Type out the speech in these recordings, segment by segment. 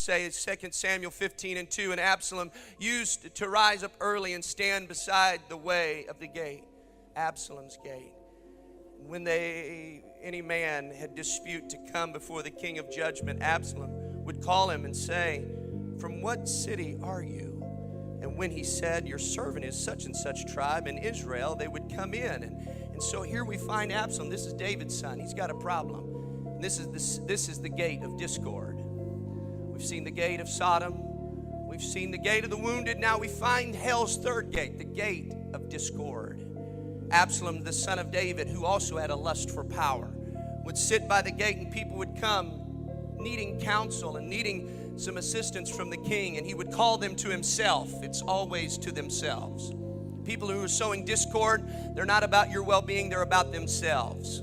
say it's 2 Samuel 15:2, and Absalom used to rise up early and stand beside the way of the gate, Absalom's gate. When any man had dispute to come before the king of judgment, Absalom would call him and say, "From what city are you?" And when he said, "Your servant is such and such tribe in Israel," they would come in. And so here we find Absalom. This is David's son. He's got a problem. And this is the gate of discord. We've seen the gate of Sodom. We've seen the gate of the wounded. Now we find hell's third gate, the gate of discord. Absalom, the son of David, who also had a lust for power, would sit by the gate, and people would come needing counsel and needing some assistance from the king, and he would call them to himself. It's always to themselves. People who are sowing discord, they're not about your well-being, they're about themselves.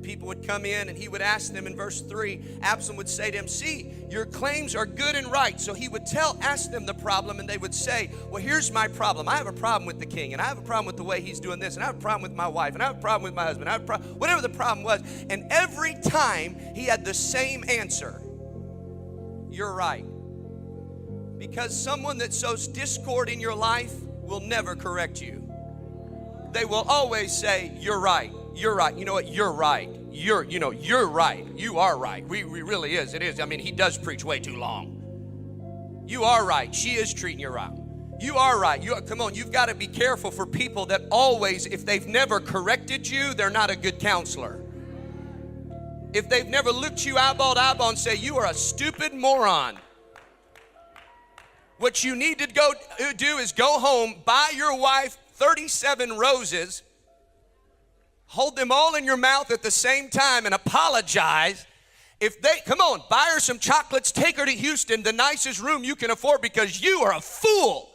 People would come in, and he would ask them in verse 3, Absalom would say to him, "See, your claims are good and right." So he would ask them the problem, and they would say, "Well, here's my problem. I have a problem with the king, and I have a problem with the way he's doing this, and I have a problem with my wife, and I have a problem with my husband, I have a problem," whatever the problem was. And every time he had the same answer: "You're right." Because someone that sows discord in your life will never correct you. They will always say, "You're right. You're right. You know what? You're right. You're right. You are right. We really is. It is. I mean, he does preach way too long. You are right. She is treating you right. You are right. Come on, you've got to be careful for people that always, if they've never corrected you, they're not a good counselor. If they've never looked you eyeball to eyeball and say, "You are a stupid moron," what you need to go do is go home, buy your wife 37 roses, hold them all in your mouth at the same time, and apologize. Come on, buy her some chocolates, take her to Houston, the nicest room you can afford, because you are a fool.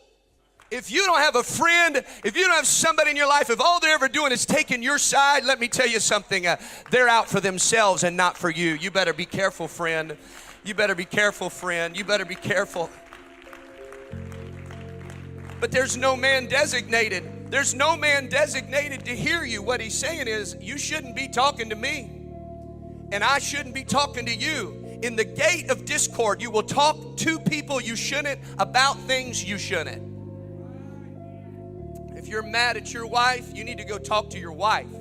If you don't have a friend, if you don't have somebody in your life, if all they're ever doing is taking your side, let me tell you something, they're out for themselves and not for you. You better be careful, friend. You better be careful, friend. You better be careful. But there's no man designated. There's no man designated to hear you. What he's saying is, you shouldn't be talking to me, and I shouldn't be talking to you. In the gate of discord, you will talk to people you shouldn't about things you shouldn't. If you're mad at your wife, you need to go talk to your wife,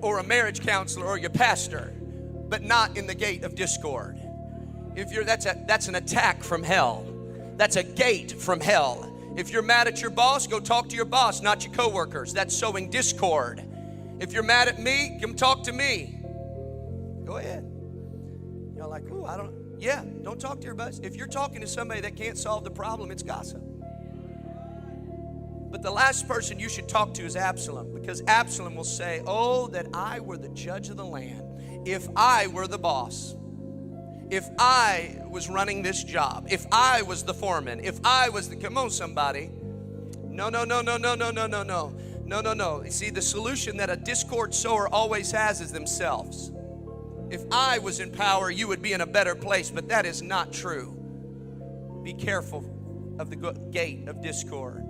or a marriage counselor, or your pastor, but not in the gate of discord. That's an attack from hell. That's a gate from hell. If you're mad at your boss, go talk to your boss, not your coworkers. That's sowing discord. If you're mad at me, come talk to me. Go ahead. You're like, "Ooh, don't talk to your boss." If you're talking to somebody that can't solve the problem, it's gossip. But the last person you should talk to is Absalom, because Absalom will say, "Oh, that I were the judge of the land. If I were the boss. If I was running this job, if I was the foreman, if I was the," come on somebody. No. You see, the solution that a discord sower always has is themselves. If I was in power, you would be in a better place, but that is not true. Be careful of the gate of discord.